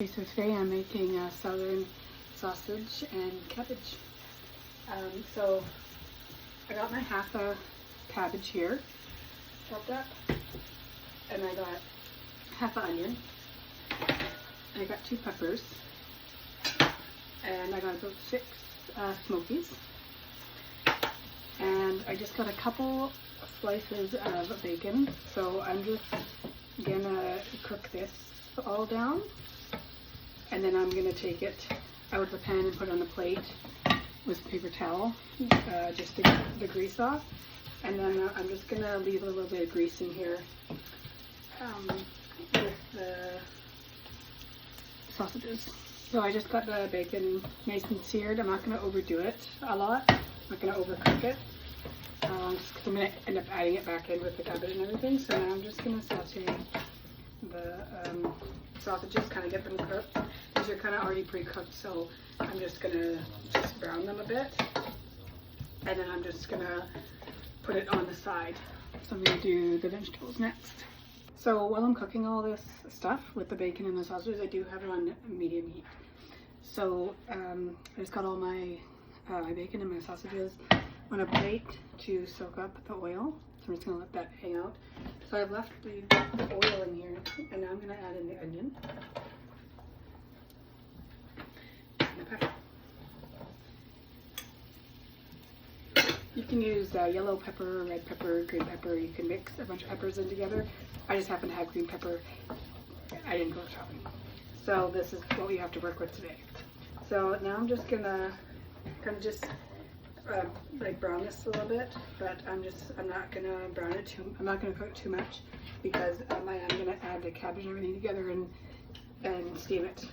Okay, so today I'm making a southern sausage and cabbage. So I got my half a cabbage here, chopped up, and I got half an onion, and I got 2 peppers, and I got about 6 smokies, and I just got a couple slices of bacon. So I'm just gonna cook this all down. And then I'm going to take it out of the pan and put it on the plate with some paper towel, just to get the grease off. And then I'm just going to leave a little bit of grease in here with the sausages. So I just got the bacon nice and seared. I'm not going to overdo it a lot. I'm not going to overcook it. Just because I'm going to end up adding it back in with the cabbage and everything. So now I'm just going to saute the sausages, kind of get them cooked. These are kind of already pre-cooked, so I'm just gonna brown them a bit, and then I'm just gonna put it on the side. So I'm gonna do the vegetables next. So while I'm cooking all this stuff with the bacon and the sausages, I do have it on medium heat. So I just got all my my bacon and my sausages on a plate to soak up the oil. So I'm just gonna let that hang out. So I've left the oil in here, and now I'm gonna add in the onion and the pepper. You can use yellow pepper, red pepper, green pepper. You can mix a bunch of peppers in together. I just happen to have green pepper. I didn't go shopping. So this is what we have to work with today. So now I'm just gonna kind of just like brown this a little bit, but I'm not gonna brown it I'm not gonna cook too much, because I am gonna add the cabbage and everything together and steam it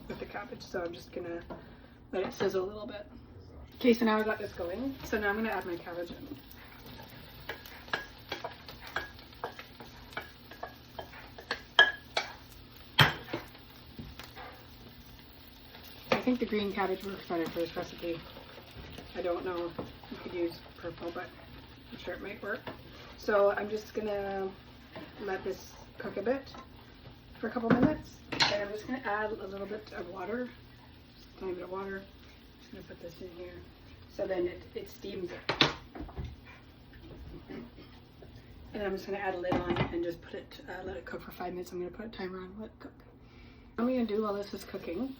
with the cabbage. So I'm just gonna let it sizzle a little bit. Okay, so now I got this going. So now I'm gonna add my cabbage in. I think the green cabbage works better for this recipe. I don't know, you could use purple, but I'm sure it might work. So I'm just gonna let this cook a bit for a couple minutes, and I'm just gonna add a little bit of water, just a tiny bit of water. I'm just gonna put this in here, so then it steams it. And I'm just gonna add a lid on and just put it, let it cook for 5 minutes. I'm gonna put a timer on and let it cook. What I'm gonna do while this is cooking,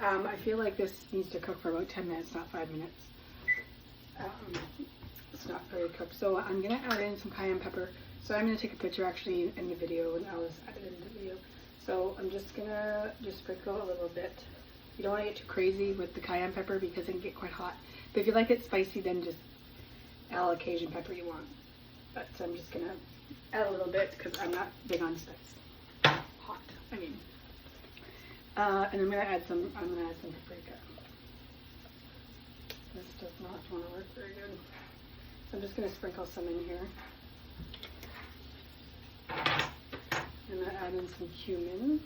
I feel like this needs to cook for about 10 minutes, not 5 minutes. It's not very cooked. So I'm going to add in some cayenne pepper. So I'm going to take a picture actually in the video, and I'll add it in the video. So I'm just going to sprinkle a little bit. You don't want to get too crazy with the cayenne pepper because it can get quite hot. But if you like it spicy, then just add all the Cajun pepper you want. But so I'm just going to add a little bit because I'm not big on spice. Hot, I mean. And I'm going to add some paprika. This does not want to work very good. So I'm just going to sprinkle some in here. I'm going to add in some cumin.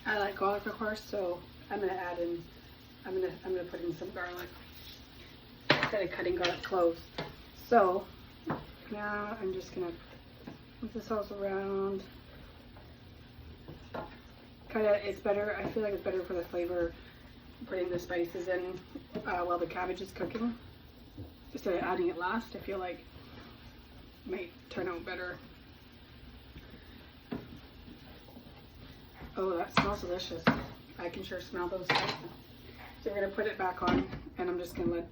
I like garlic, of course, so I'm gonna add in. I'm gonna put in some garlic instead of cutting garlic cloves. So now I'm just gonna move this all around. It's better. I feel like it's better for the flavor putting the spices in while the cabbage is cooking instead of adding it last. I feel like it might turn out better. Oh, that smells delicious. I can sure smell those spices. So we're going to put it back on, and I'm just going to let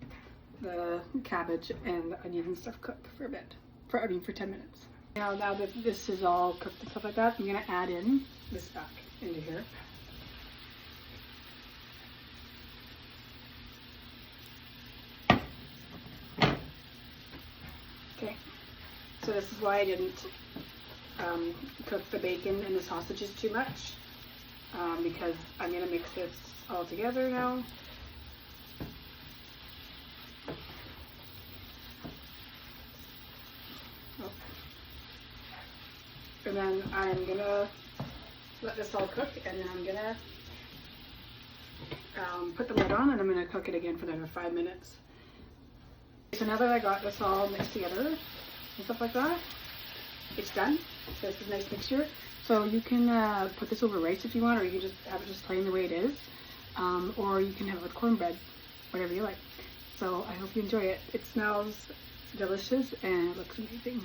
the cabbage and the onion and stuff cook for a bit. For 10 minutes. Now that this is all cooked and stuff like that, I'm going to add in this back into here. Okay, so this is why I didn't cook the bacon and the sausages too much. Because I'm going to mix this all together now. And then I'm gonna let this all cook, and then I'm gonna put the lid on, and I'm gonna cook it again for another 5 minutes. So now that I got this all mixed together and stuff like that, it's done. So it's a nice mixture. So you can put this over rice if you want, or you can just have it just plain the way it is. Or you can have it with cornbread, whatever you like. So I hope you enjoy it. It smells delicious and it looks amazing.